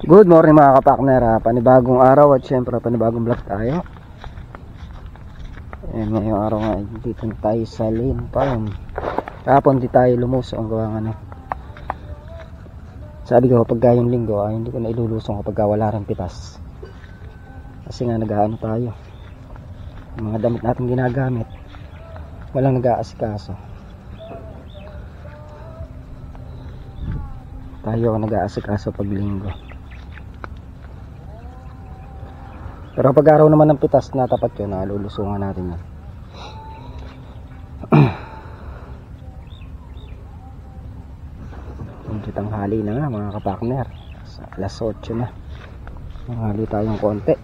Good morning mga kapakner, panibagong araw at syempre panibagong vlog tayo. Ayan, ngayong araw nga dito na tayo sa Lane Farm. Kahapon di tayo lumusong ang gawa nga. Sabi ko kapag yung linggo hindi ko na ilulusong kapag wala rin pitas. Kasi nga nag-aano tayo, yung mga damit natin ginagamit walang nag-aasikaso. Tayo ang nag-aasikaso pag linggo. Pero pag araw naman ng pitas na tapat yun, lulusungan natin yan. Medyo tanghali na nga mga kapakner, sa alas 8 na. Tanghali tayong konti.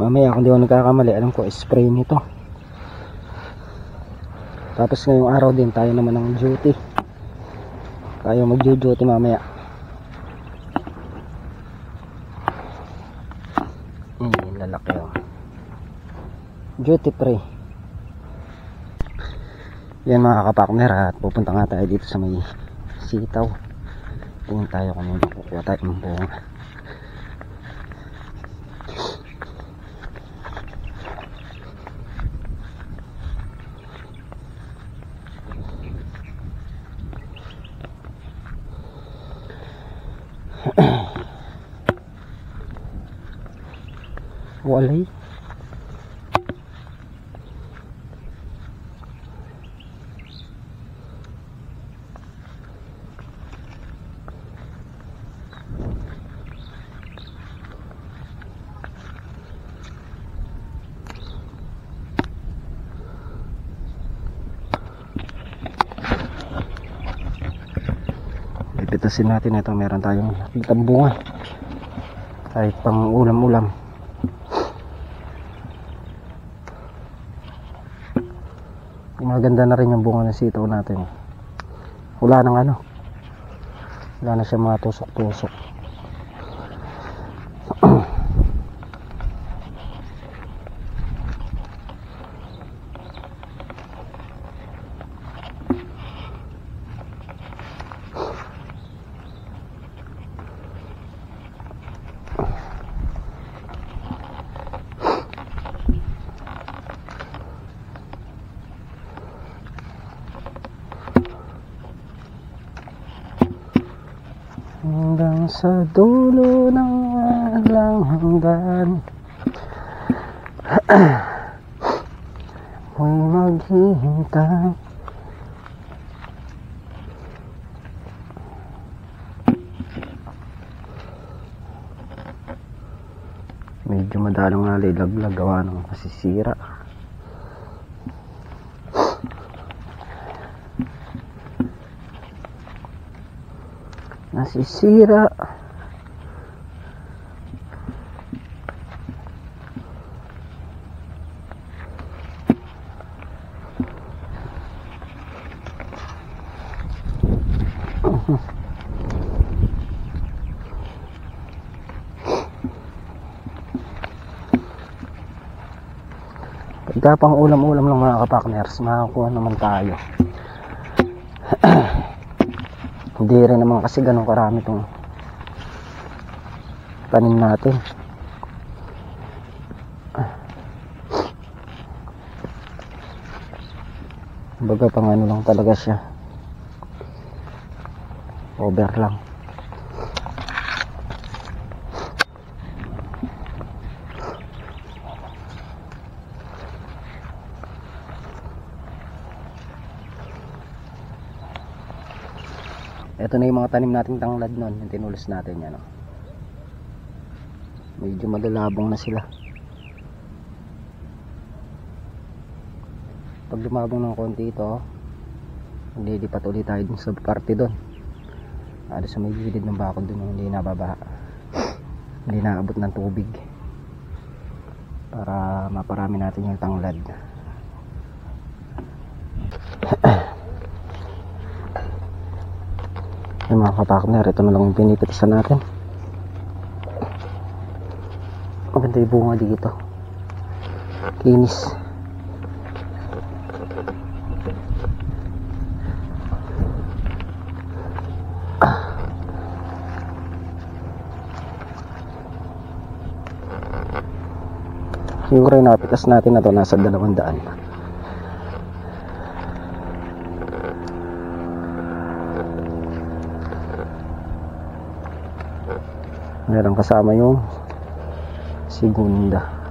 Mamaya kung di ako nagkakamali, alam ko spray nito. Tapos ngayong araw din tayo naman ng duty. Tayo mag-duty mamaya. Lalaki oh. Duty free. Yan mga kapakner, at pupunta nga tayo dito sa may sitaw. Tingin tayo kung ano kukuha tayo ng bunga. Walay. Pipitasin natin ito, meron tayong nakitang bunga kahit pang ulam-ulam. Maganda na rin yung bunga ng sitaw natin. Wala nang ano, wala na siya mga tusok-tusok. Hanggang sa dulo ng walang hanggan may maghihintay. Medyo madalang nga lilaglag, gawa ng masisira. Nasisira. Pagka pang ulam-ulam ng mga kapakners, makakuha naman tayo. Hindi rin naman kasi ganun karami itong tanim natin. Baga pang ano lang talaga siya, over lang. Ito na yung mga tanim nating tanglad nun, yung tinulos natin yan. Medyo malalabong na sila. Pag lumabong ng konti ito, maglilipat ulit tayo dun sa parte dun. Sa may gilid ng bakod dun, hindi nababaha, hindi naabot ng tubig, para maparami natin yung tanglad. Yung mga kapakner, ito na lang yung pinipitisan natin. Maganda yung bunga dito, kinis. Siguro yung napitas natin na to nasa 200. Meron kasama yung segunda.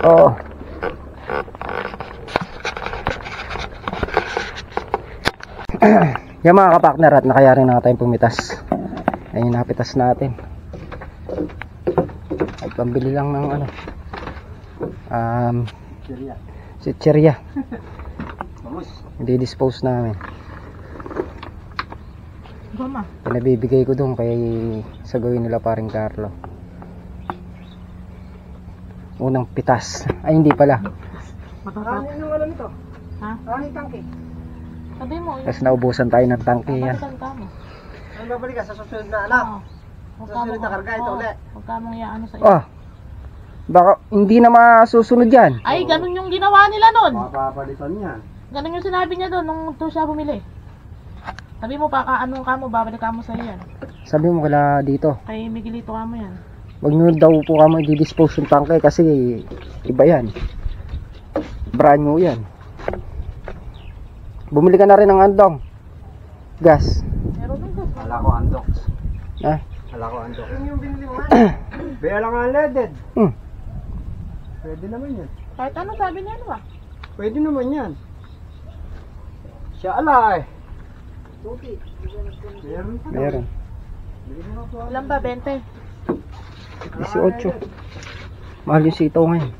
Oo. Yung mga kapartner, at nakayari na tayong pumitas. Ayun, napitas natin. Ay, pambili lang ng ano, sitcherya. Hindi dispose namin. Pinabibigay ko doon kay sa gawin nila paring Carlo. Unang pitas. Ay, hindi pala. Kanin yung ano nito? Ha? Kanin tangke. Sabi mo. Tapos naubusan tayo ng tangke yan. Ano babalik ka sa susunod na anak? Sa susunod na karga ito ulit. Huwag ka mong iyaano sa iyo. Oh. Baka hindi na masusunod yan. Ay, ganun yung ginawa nila nun. Mapapalitan niya. Ganun yung sinabi niya doon nung doon siya bumili. Sabi mo pa kaano ka mo, babalik ka mo sa iyo yan. Sabi mo kala dito. Kay Miguelito ka mo yan. Wag nyo daw po kamo i-dispose yung tangke kasi iba yan. Brand new yan. Bumili ka na rin ng andong. Gas. Meron nung gas. Wala ko andok. Ha? Wala ko andok. Yun yung binili mo. Baya lang ang leaded. Pwede naman yan. Kahit ano sabi niya ano ba? Pwede naman yan. Siya alay. Meron pa. Meron. Ilan ba? 20? 18. Mahal yung sitaw ngayon.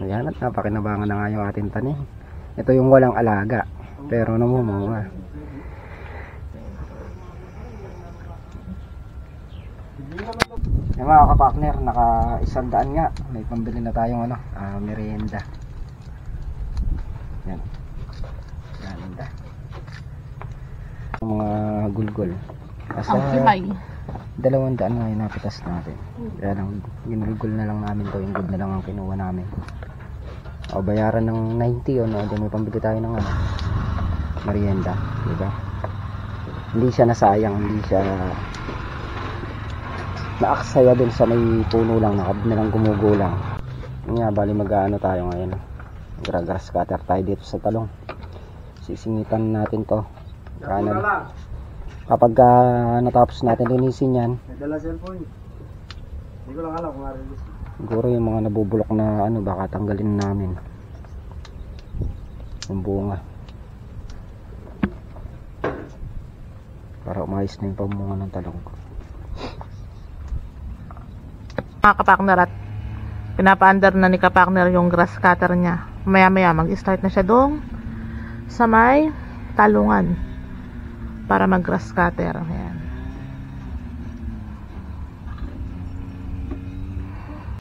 Ayan, at napakinabangan na nga yung ating tanim. Ito yung walang alaga, pero namumunga. Yung mga kapartner, naka 100 nga. May pambili na tayong ano, merienda. Yan. Ganda. Yung mga gulgol. Ang kimay. 200 nga yung napitas natin. Kaya lang, ginugol na lang namin to. Yung good na lang ang kinuha namin. O bayaran ng 90 o no, may pambili tayo ng ano, merienda, diba? Hindi siya nasayang, hindi siya naaksaya dun sa may puno lang, nalang gumugulang. Yun nga, bali mag-ano tayo ngayon. Grass cutter tayo dito sa talong. Sisingitan natin to. Kanan. Kapag natapos natin linisin yan, May dala cellphone. Hindi ko lang alam kung ma-release. siguro yung mga nabubulok na ano, baka tanggalin namin yung bunga para umayos na yung pamunga ng talong ko. Mga kapakner, at pinapaandar na ni kapakner yung grass cutter niya. Maya maya mag-start na siya doon sa may talungan para mag grass cutter. Ayan.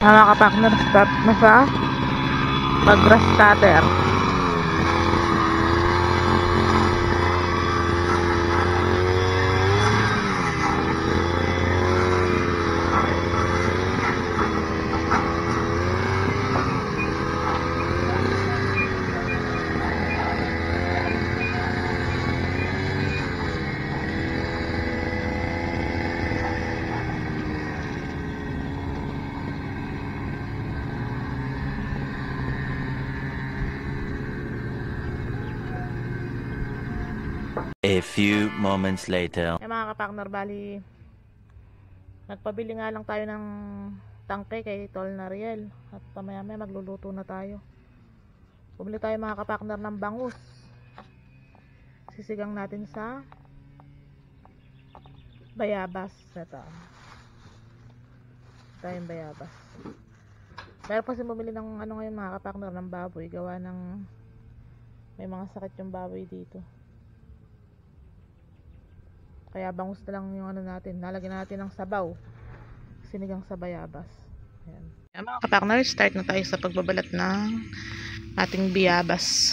Mga kapakner, start na sa pag grass cutter. A few moments later. Mga kapakner, bali nagpabili nga lang tayo ng tangke kay Tol Nariel at pamaya maya magluluto na tayo. Bumili tayo mga kapakner ng bangus. Sisigang natin sa bayabas. Ito yung bayabas. Pero kasi bumili ng ano ngayon mga kapakner, ng baboy gawa ng May mga sakit yung baboy dito. Kaya bangus na lang yung ano natin. Nalagyan natin ng sabaw. Sinigang sa bayabas. Ayan. Ayan mga kapartner, start na tayo sa pagbabalat ng ating bayabas.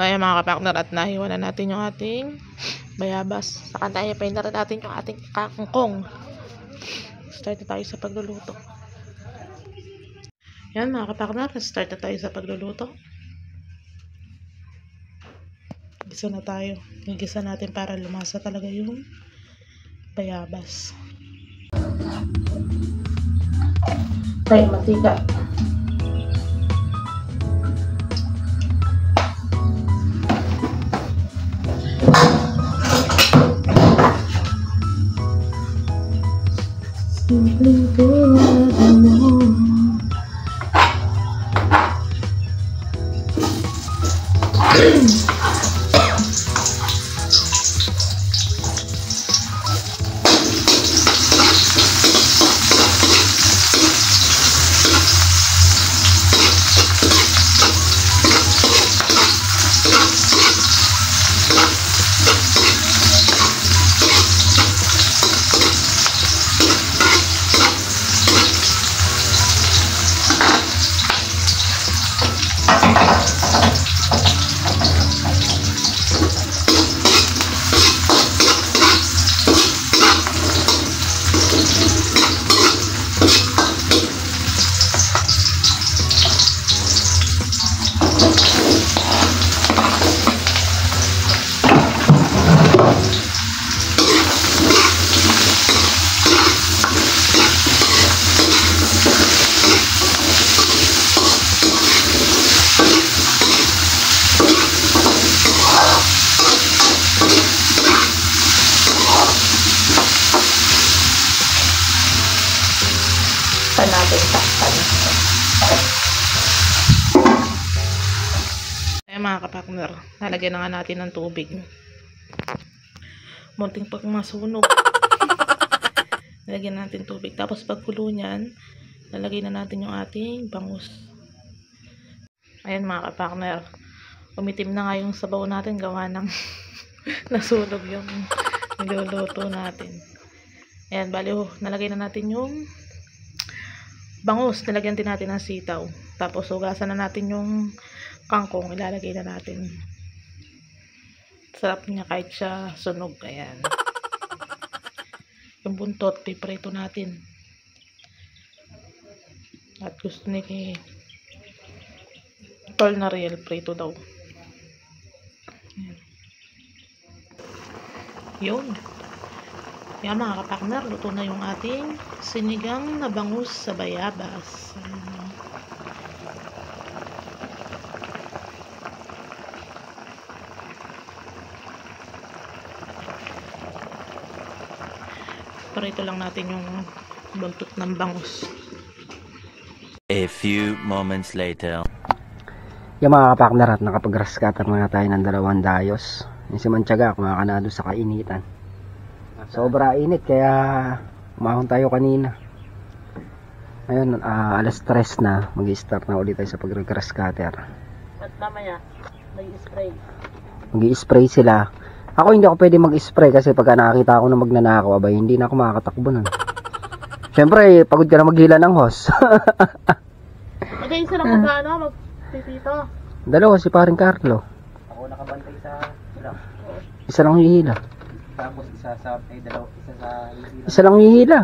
Kaya mga kapartner, at nahiwa na natin yung ating bayabas. Saka tayo pa na natin yung ating kangkong. Start na tayo sa pagluluto. Yan mga kapartner, start na tayo sa pagluluto. Gisa na tayo. Gigisa natin para lumasa talaga yung bayabas. Tayo mantika. Simpleng tulad mo. Natin takpan. Kaya mga kapartner, nalagyan na nga natin ng tubig. Munting pag masunog. Nalagyan natin tubig. Tapos pagkulo niyan, nalagay na natin yung ating bangus. Ayan mga kapartner, umitim na nga yung sabaw natin gawa ng Nasunog yung niluluto natin. Ayan, bali nalagay na natin yung bangus. Nilagyan din natin ng sitaw. Tapos hugasan na natin yung kangkong. Ilalagay na natin. Sarap niya kahit siya sunog. Ayan. Yung buntot, piprito natin. At gusto ni Tol na real prito daw. Ayan. Yun. Yan mga kapakner, luto na yung ating sinigang na bangus sa bayabas. Parito lang natin yung buntot ng bangus. A few moments later. Yung mga kapakner at nakapag-grass cutter na tayo ng 2 dayos. Yung si Mantiaga kumakana doon sa kainitan. Sobra init kaya umahon tayo kanina. Ngayon alas 3 na, mag-i-start na ulit tayo sa pag-grass cutter. At mamaya mag-spray. Mag-i-spray sila. Ako hindi ako pwede mag-spray kasi pagka nakakita ako na magnanakaw, abay hindi na ako makakatakbo nun. Siyempre, pagod ka na maghila ng hose. Okay, isa lang magpipito. 2 si paring Carlo. Ako nakabantay sa ilang. Isa lang hihila. Tapos isa sa hila. Isa lang hihila.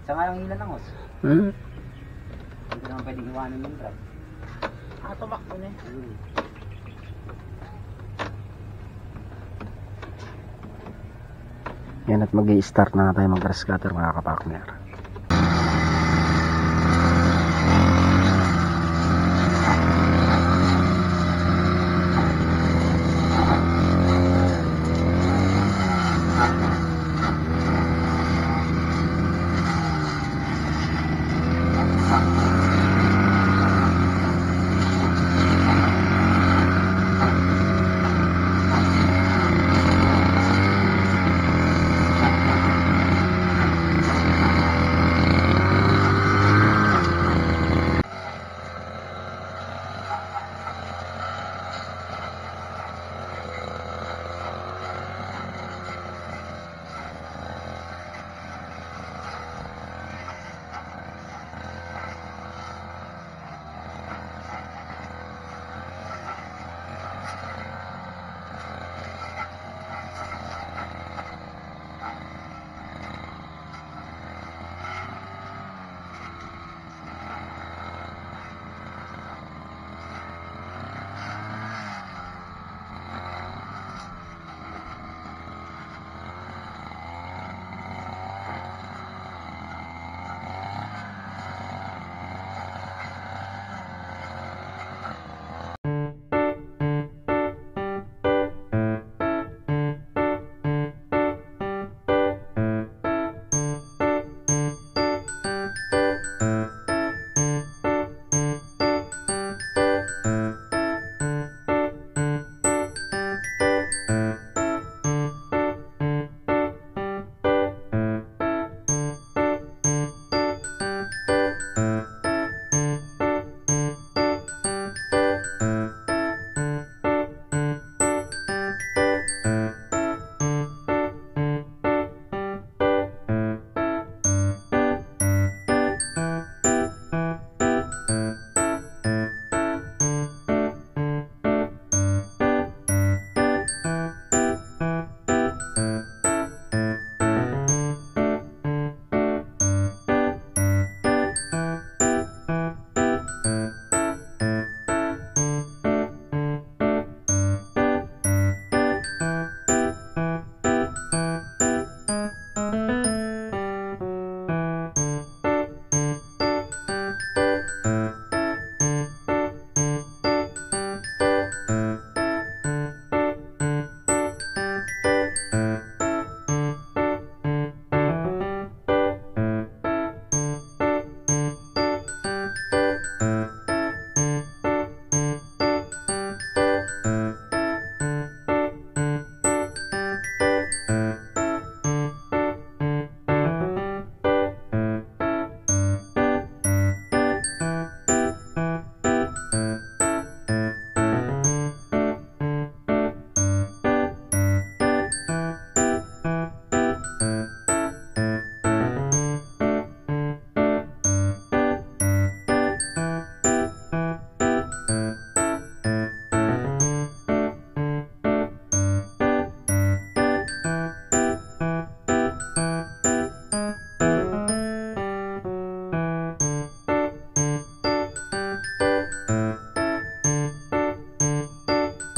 Isa nga lang hila ng hos. Hindi naman pwede iwanan yung truck. Tumakbo na. Yan at mag-i-start na tayo mag-grass cutter mga kapakner.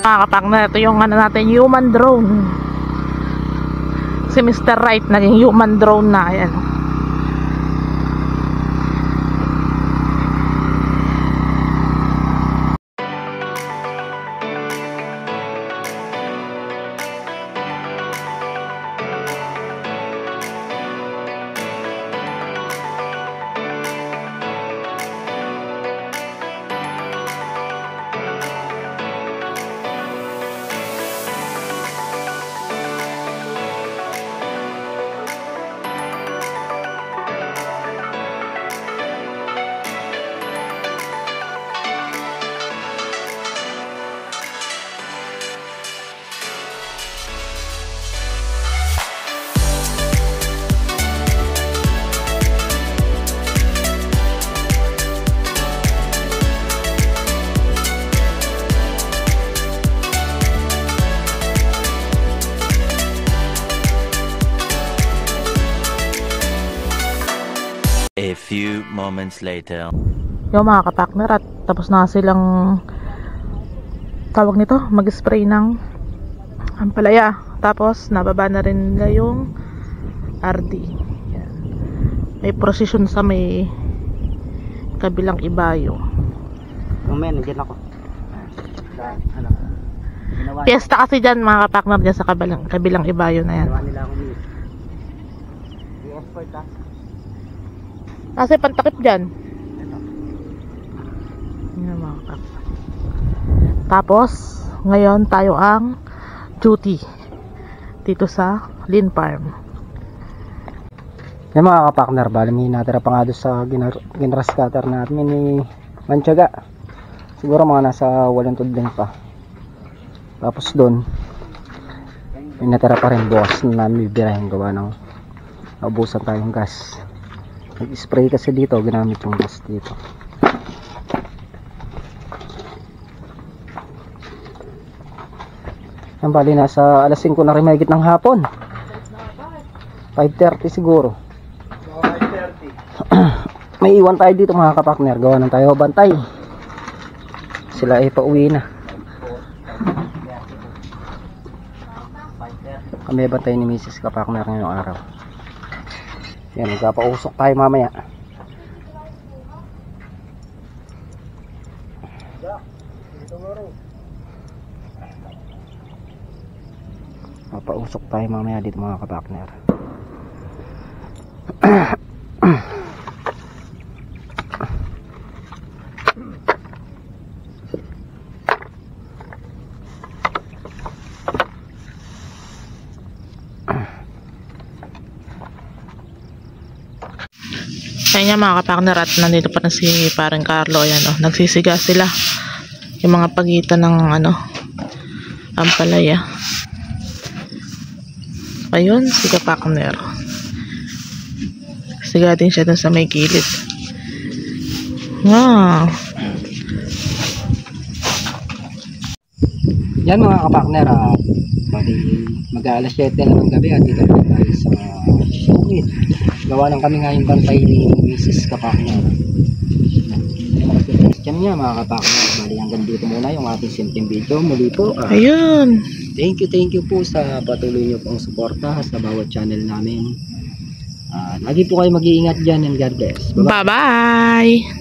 mga kapakner, ito yung ano natin, human drone. Si Mr. Wright naging human drone na. Ayan. A few moments later. Yung mga kapakner, at tapos na silang tawag nito, mag-spray ng ampalaya. Tapos nababa na rin nila yung RD. Yan. May procession sa may kabilang ibayo. Mamaya, nandiyan ako. Fiesta kasi dyan mga kapakner, dyan sa kabilang ibayo na yan. Ginawa nila akong miss. I-export Kasi pantakip dyan. Yan mga kapakner. Tapos ngayon tayo ang duty dito sa Lynn Farm. Yan mga kapakner, bali may natira pa nga doon sa ginras cutter natin ni Manchaga. Siguro mga nasa 8 tudling pa. Tapos doon may natira pa rin, bukas na namin bibirahin gawa ng naubusan tayong gas. Nag-spray kasi dito, ginamit yung gas dito. Yan bali nasa alas 5 na rin mahigit ng hapon. 5:30 siguro. 5:30. May iwan tayo dito mga kapakner, gawa ng tayo bantay. Sila ay pauwi na. Kami bantay ni Mrs. Kapakner ngayong araw. Yan, magpapausok tayo mamaya. Papausok tayo mamaya dito mga kapakner. Kaya nga mga kapakner, at nandito pa na si parang Carlo. Ayan, oh, nagsisiga sila yung mga pagitan ng ano, ampalaya. Ayun si kapakner, siga din siya dun sa may gilid. Wow. Yan mga kapakner, bali mag-aalas 7 na ng gabi at dito tayo sa Shukit. Gawa lang kami nga yung bantay ni Mrs. Kapakner. Yan niya mga kapakner, bali hanggang dito muna yung ating simpleng video. Muli po, Ayun. thank you po sa patuloy niyo pong suporta sa bawat channel namin. Lagi po kayo mag-iingat dyan and God bless. Bye-bye. Bye-bye.